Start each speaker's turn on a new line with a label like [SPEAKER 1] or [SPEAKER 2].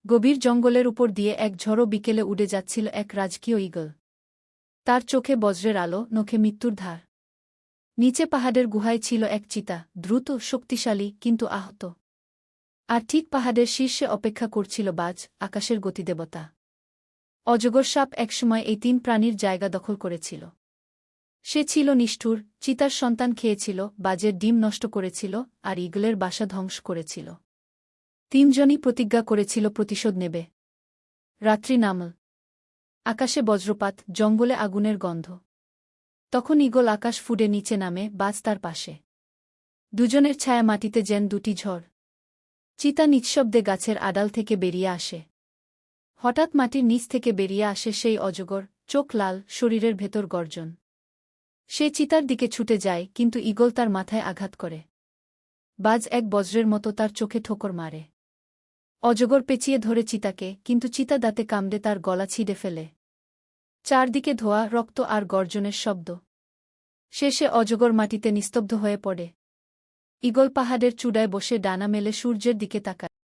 [SPEAKER 1] গভীর জঙ্গলের উপর দিয়ে এক ঝড়ো বিকেলে উড়ে যাচ্ছিল এক রাজকীয় ঈগল। তার চোখে বজ্রের আলো, নখে মৃত্যুর ধার। নিচে পাহাড়ের গুহায় ছিল এক চিতা, দ্রুত, শক্তিশালী, কিন্তু আহত। আর ঠিক পাহাড়ের শীর্ষে অপেক্ষা করছিল বাজ, আকাশের গতিদেবতা। অজগর সাপ একসময় এই তিন প্রাণীর জায়গা দখল করেছিল। সে ছিল নিষ্ঠুর, চিতার সন্তান খেয়েছিল, বাজের ডিম নষ্ট করেছিল, আর ঈগলের বাসা ধ্বংস করেছিল। তিনজনই প্রতিজ্ঞা করেছিল প্রতিশোধ নেবে। রাত্রি নামল। আকাশে বজ্রপাত, জঙ্গলে আগুনের গন্ধ। তখন ঈগল আকাশ ফুঁড়ে নিচে নামে, বাজ তার পাশে। দুজনের ছায়া মাটিতে যেন দুটি ঝড়। চিতা নিঃশব্দে গাছের আড়াল থেকে বেরিয়ে আসে। হঠাৎ মাটির নিচ থেকে বেরিয়ে আসে সেই অজগর, চোখ লাল, শরীরের ভেতর গর্জন। সে চিতার দিকে ছুটে যায়, কিন্তু ঈগল তার মাথায় আঘাত করে। বাজ এক বজ্রের মতো তার চোখে ঠোকর মারে। অজগর পেঁচিয়ে ধরে চিতাকে, কিন্তু চিতা দাঁতে কামড়ে তার গলা ছিঁড়ে ফেলে। চারদিকে ধোঁয়া, রক্ত আর গর্জনের শব্দ। শেষে অজগর মাটিতে নিস্তব্ধ হয়ে পড়ে। ঈগল পাহাড়ের চূড়ায় বসে ডানা মেলে সূর্যের দিকে তাকায়।